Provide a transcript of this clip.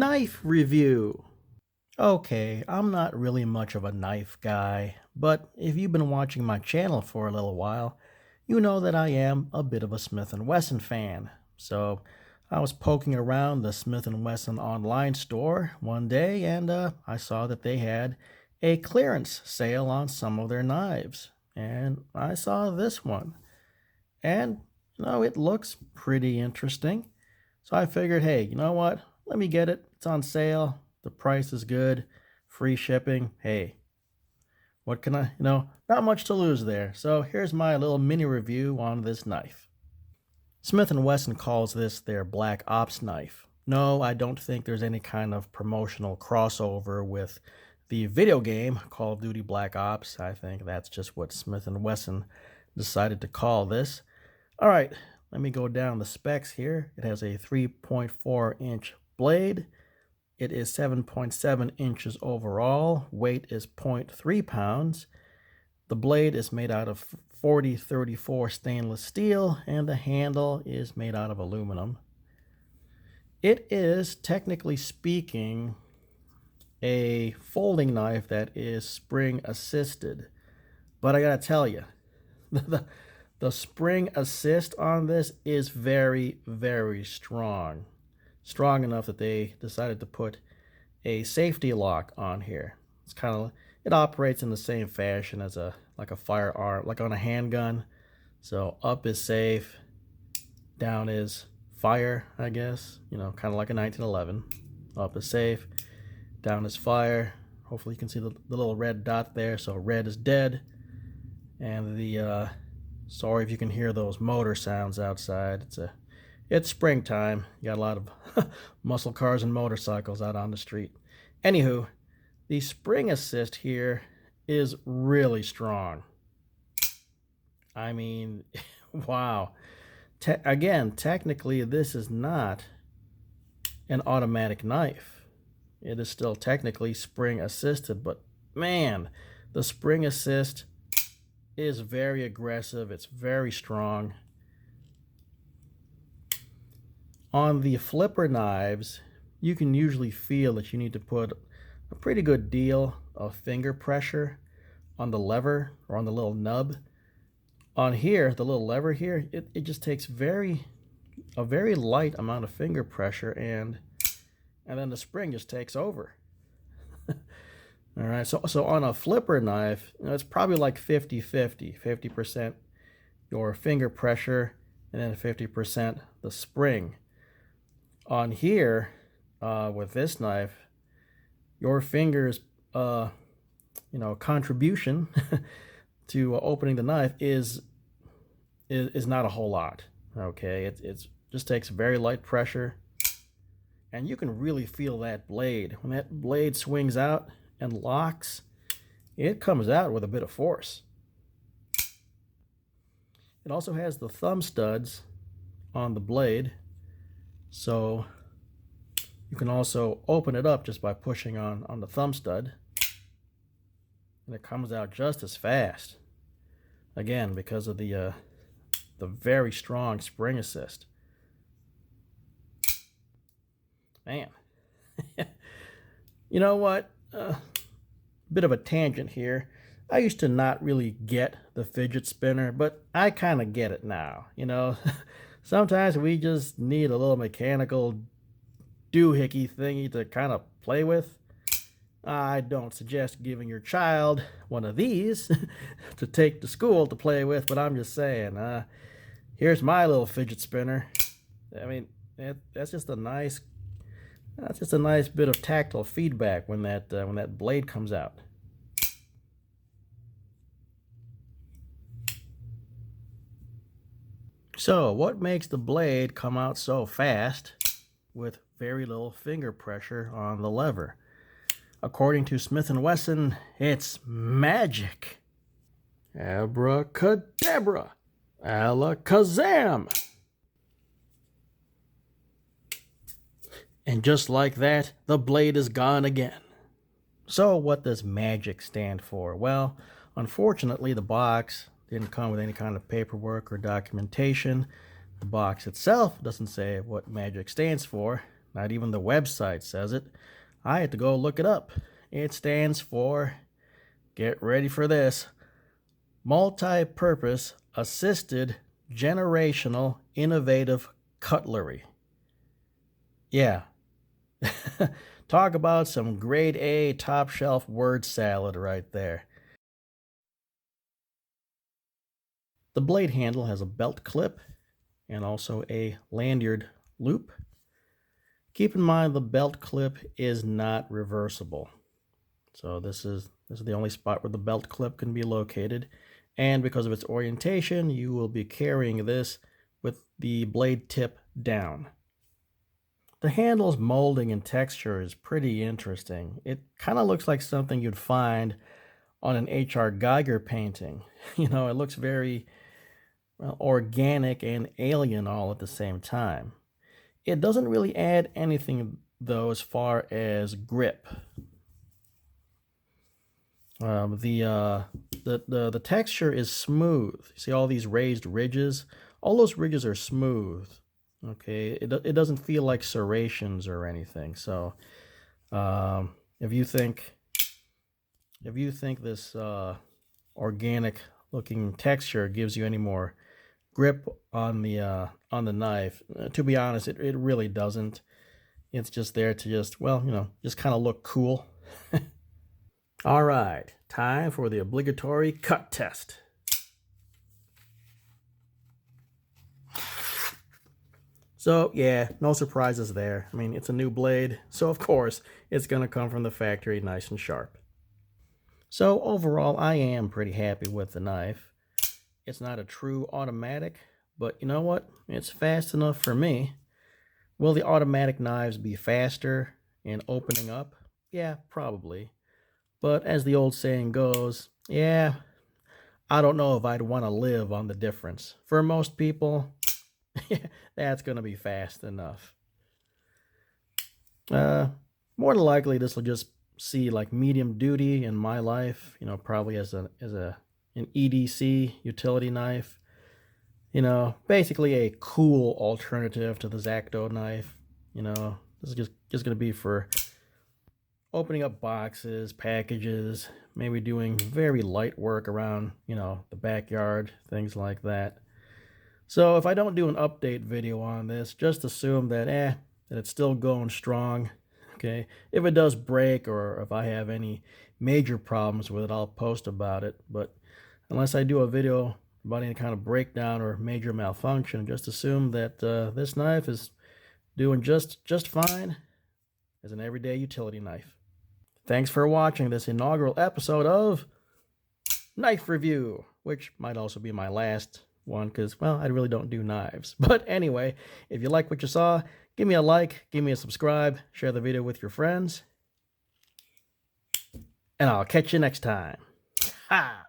Knife review. Okay, I'm not really much of a knife guy, but if you've been watching my channel for a little while, you know that I am a bit of a Smith& Wesson fan. So I was poking around the Smith& Wesson online store one day and I saw that they had a clearance sale on some of their knives. And I saw this one. And, it looks pretty interesting. So I figured, hey, you know what? Let me get it. It's on sale. The price is good. Free shipping. Hey, what can I, not much to lose there. So here's my little mini review on this knife. Smith & Wesson calls this their Black Ops knife. No, I don't think there's any kind of promotional crossover with the video game Call of Duty Black Ops. I think that's just what Smith & Wesson decided to call this. All right, let me go down the specs here. It has a 3.4-inch blade. It is 7.7 inches overall. Weight is 0.3 pounds. The blade is made out of 4034 stainless steel, and the handle is made out of aluminum. It is, technically speaking, a folding knife that is spring assisted. But I gotta tell you, the spring assist on this is very, very strong. Strong enough that they decided to put a safety lock on here. It's kind of, it operates in the same fashion as like a firearm, like on a handgun. So up is safe, down is fire, I guess. Kind of like a 1911. Up is safe, down is fire. Hopefully you can see the little red dot there. So red is dead, and the sorry if you can hear those motor sounds outside. It's springtime. You got a lot of muscle cars and motorcycles out on the street. Anywho, the spring assist here is really strong. I mean, wow. Again, technically, this is not an automatic knife. It is still technically spring assisted, but man, the spring assist is very aggressive. It's very strong. On the flipper knives, you can usually feel that you need to put a pretty good deal of finger pressure on the lever or on the little nub. On here, the little lever here, it just takes a very light amount of finger pressure, and then the spring just takes over. All right, so on a flipper knife, it's probably like 50-50, 50% your finger pressure and then 50% the spring. On here, with this knife, your finger's contribution to opening the knife is not a whole lot. Okay, it just takes very light pressure, and you can really feel that blade. When that blade swings out and locks, it comes out with a bit of force. It also has the thumb studs on the blade, so you can also open it up just by pushing on the thumb stud, and it comes out just as fast. Again, because of the very strong spring assist. Man, you know what? Bit of a tangent here. I used to not really get the fidget spinner, but I kind of get it now. Sometimes we just need a little mechanical doohickey thingy to kind of play with. I don't suggest giving your child one of these to take to school to play with, but I'm just saying, here's my little fidget spinner. I mean, that's just a nice bit of tactile feedback when that blade comes out. So, what makes the blade come out so fast with very little finger pressure on the lever? According to Smith & Wesson, it's magic. Abracadabra. Alakazam. And just like that, the blade is gone again. So what does magic stand for? Well, unfortunately, the box didn't come with any kind of paperwork or documentation. The box itself doesn't say what magic stands for, Not even the website says it. I had to go look it up. It stands for, get ready for this, Multi-Purpose Assisted Generational Innovative Cutlery. Yeah. Talk about some grade A top shelf word salad right there. The blade handle has a belt clip and also a lanyard loop. Keep in mind the belt clip is not reversible. So this is the only spot where the belt clip can be located. And because of its orientation, you will be carrying this with the blade tip down. The handle's molding and texture is pretty interesting. It kind of looks like something you'd find on an H.R. Geiger painting. It looks very organic and alien all at the same time. It doesn't really add anything, though, as far as grip. The texture is smooth. You see all these raised ridges? All those ridges are smooth. Okay, it doesn't feel like serrations or anything. So, if you think this organic looking texture gives you any more grip on the knife, to be honest, it really doesn't. It's just there to just kind of look cool. All right, time for the obligatory cut test. So yeah, no surprises there. I mean, it's a new blade, so of course it's gonna come from the factory nice and sharp. So overall, I am pretty happy with the knife. It's not a true automatic, but you know what? It's fast enough for me. Will the automatic knives be faster in opening up? Yeah, probably. But as the old saying goes, yeah, I don't know if I'd want to live on the difference. For most people, that's going to be fast enough. More than likely, this will just see like medium duty in my life. Probably as an EDC utility knife. Basically a cool alternative to the X-Acto knife. This is just going to be for opening up boxes, packages, maybe doing very light work around, the backyard, things like that. So if I don't do an update video on this, just assume that it's still going strong. Okay, if it does break or if I have any major problems with it, I'll post about it. But unless I do a video about any kind of breakdown or major malfunction, just assume that this knife is doing just fine as an everyday utility knife. Thanks for watching this inaugural episode of Knife Review, which might also be my last one because, well, I really don't do knives. But anyway, if you like what you saw, give me a like, give me a subscribe, share the video with your friends, and I'll catch you next time. Ha!